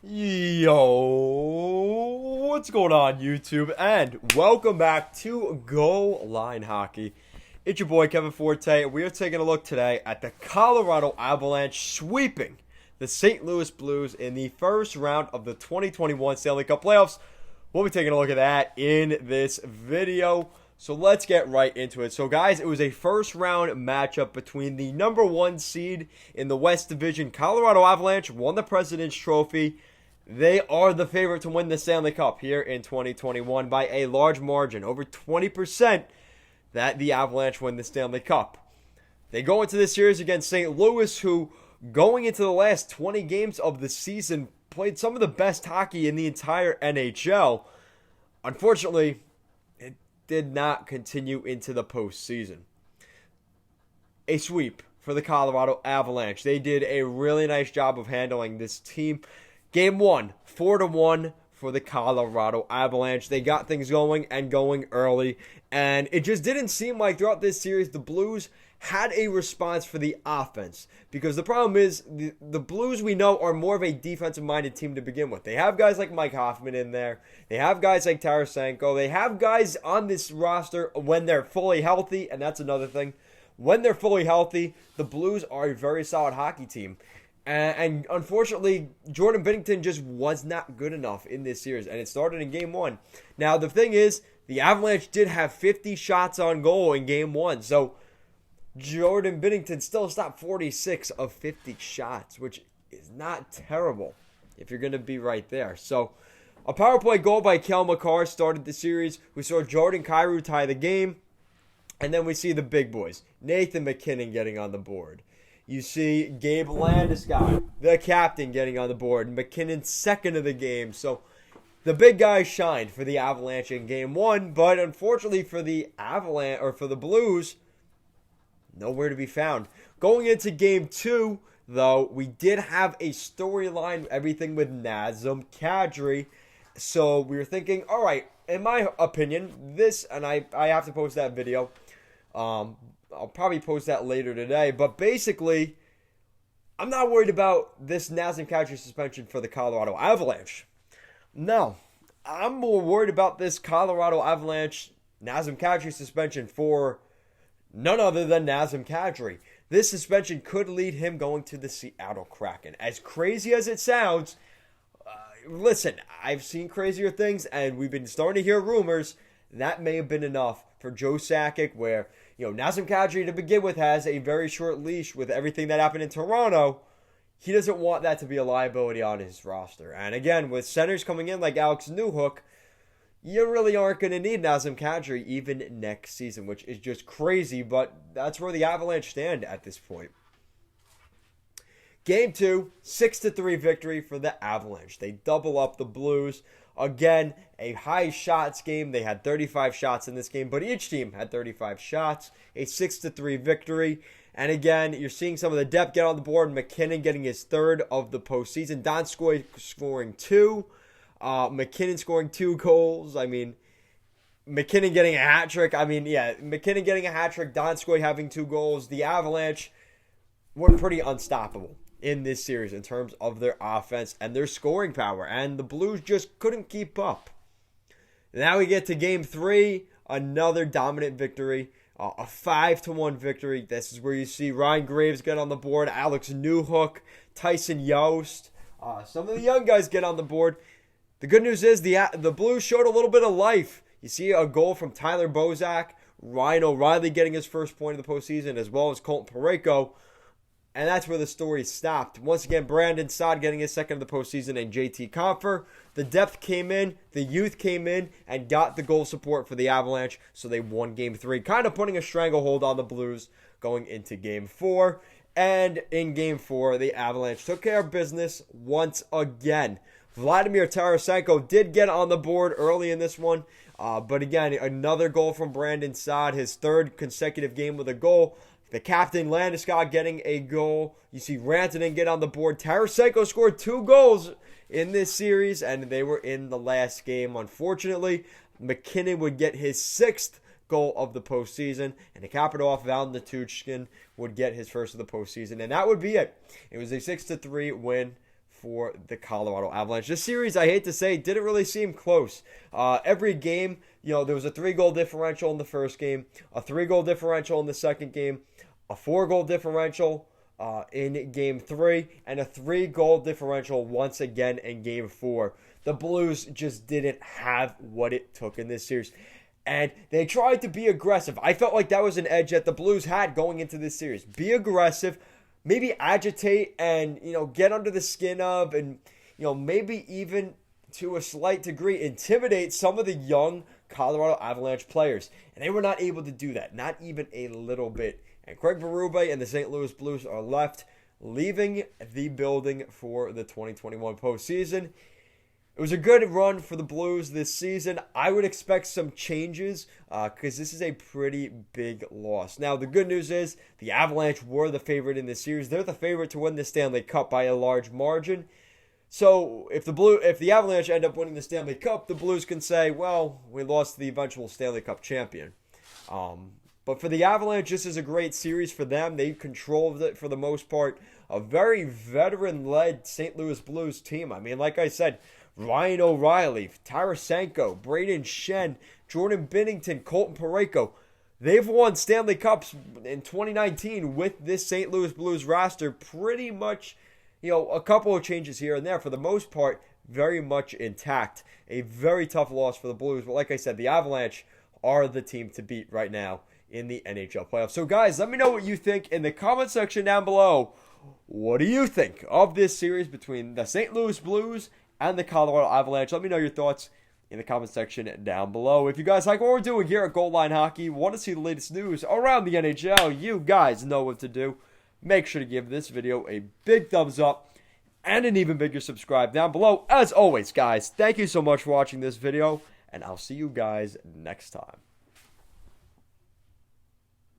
Yo, what's going on, YouTube? And welcome back to Goal Line Hockey. It's your boy Kevin Forte. We are taking a look today at the Colorado Avalanche sweeping the St. Louis Blues in the first round of the 2021 Stanley Cup playoffs. We'll be taking a look at that in this video. So let's get right into it. So guys, it was a first round matchup between the number one seed in the West Division. Colorado Avalanche won the President's Trophy. They are the favorite to win the Stanley Cup here in 2021 by a large margin, over 20% that the Avalanche win the Stanley Cup. They go into this series against St. Louis, who going into the last 20 games of the season played some of the best hockey in the entire NHL. Unfortunately, it did not continue into the postseason. A sweep for the Colorado Avalanche. They did a really nice job of handling this team. Game 1, 4-1 for the Colorado Avalanche. They got things going and going early. And it just didn't seem like throughout this series the Blues had a response for the offense. Because the problem is the Blues we know are more of a defensive-minded team to begin with. They have guys like Mike Hoffman in there. They have guys like Tarasenko. They have guys on this roster when they're fully healthy. And that's another thing. When they're fully healthy, the Blues are a very solid hockey team. And unfortunately, Jordan Binnington just was not good enough in this series. And it started in Game 1. Now, the thing is, the Avalanche did have 50 shots on goal in Game 1. So, Jordan Binnington still stopped 46 of 50 shots, which is not terrible if you're going to be right there. So, a power play goal by Cale Makar started the series. We saw Jordan Kyrou tie the game. And then we see the big boys. Nathan MacKinnon getting on the board. You see Gabe Landeskog, the captain, getting on the board. McKinnon second of the game. So the big guys shined for the Avalanche in Game 1. But unfortunately for the Avalanche, or for the Blues, nowhere to be found. Going into Game 2, though, we did have a storyline, everything with Nazem Kadri. So we were thinking, all right, in my opinion, this, and I have to post that video. I'll probably post that later today. But basically, I'm not worried about this Nazem Kadri suspension for the Colorado Avalanche. No, I'm more worried about this Colorado Avalanche Nazem Kadri suspension for none other than Nazem Kadri. This suspension could lead him going to the Seattle Kraken. As crazy as it sounds, listen, I've seen crazier things, and we've been starting to hear rumors that may have been enough for Joe Sakic, where Nazem Kadri to begin with has a very short leash with everything that happened in Toronto. He doesn't want that to be a liability on his roster. And again, with centers coming in like Alex Newhook, you really aren't going to need Nazem Kadri even next season, which is just crazy, but that's where the Avalanche stand at this point. Game 2, 6-3 victory for the Avalanche. They double up the Blues. Again, a high shots game. They had 35 shots in this game, but each team had 35 shots. A 6-3 victory. And again, you're seeing some of the depth get on the board. MacKinnon getting his third of the postseason. Donskoy scoring 2. MacKinnon scoring 2 goals. I mean, MacKinnon getting a hat trick. MacKinnon getting a hat trick. Donskoy having 2 goals. The Avalanche were pretty unstoppable in this series in terms of their offense and their scoring power. And the Blues just couldn't keep up. Now we get to Game 3. Another dominant victory. A 5-1 victory. This is where you see Ryan Graves get on the board. Alex Newhook. Tyson Yost. Some of the young guys get on the board. The good news is the Blues showed a little bit of life. You see a goal from Tyler Bozak. Ryan O'Reilly getting his first point of the postseason, as well as Colton Parayko. And that's where the story stopped. Once again, Brandon Saad getting his second of the postseason, and JT Compher. The depth came in, the youth came in, and got the goal support for the Avalanche, so they won Game 3, kind of putting a stranglehold on the Blues going into Game 4. And in Game 4, the Avalanche took care of business once again. Vladimir Tarasenko did get on the board early in this one, but again, another goal from Brandon Saad, his third consecutive game with a goal. The captain, Landeskog, getting a goal. You see Rantanen get on the board. Tarasenko scored 2 goals in this series, and they were in the last game. Unfortunately, MacKinnon would get his 6th goal of the postseason, and to cap it off, Val Nichushkin would get his first of the postseason, and that would be it. It was a 6-3 win for the Colorado Avalanche. This series, I hate to say, didn't really seem close. Every game, there was a 3-goal differential in the first game, a 3-goal differential in the second game, a 4-goal differential in Game 3, and a 3-goal differential once again in Game 4. The Blues just didn't have what it took in this series. And they tried to be aggressive. I felt like that was an edge that the Blues had going into this series. Be aggressive, maybe agitate and, get under the skin of and, maybe even to a slight degree intimidate some of the young Colorado Avalanche players. And they were not able to do that, not even a little bit. And Craig Berube and the St. Louis Blues are left, leaving the building for the 2021 postseason. It was a good run for the Blues this season. I would expect some changes because this is a pretty big loss. Now, the good news is the Avalanche were the favorite in this series. They're the favorite to win the Stanley Cup by a large margin. So if the Avalanche end up winning the Stanley Cup, the Blues can say, well, we lost to the eventual Stanley Cup champion. But for the Avalanche, this is a great series for them. They controlled it for the most part. A very veteran-led St. Louis Blues team. I mean, like I said, Ryan O'Reilly, Tarasenko, Braden Shen, Jordan Binnington, Colton Parayko. They've won Stanley Cups in 2019 with this St. Louis Blues roster. Pretty much, a couple of changes here and there. For the most part, very much intact. A very tough loss for the Blues. But like I said, the Avalanche are the team to beat right now in the NHL playoffs. So guys, let me know what you think in the comment section down below. What do you think of this series between the St. Louis Blues and the Colorado Avalanche? Let me know your thoughts in the comment section down below. If you guys like what we're doing here at Goal Line Hockey, want to see the latest news around the NHL, you guys know what to do. Make sure to give this video a big thumbs up and an even bigger subscribe down below. As always, guys, thank you so much for watching this video, and I'll see you guys next time.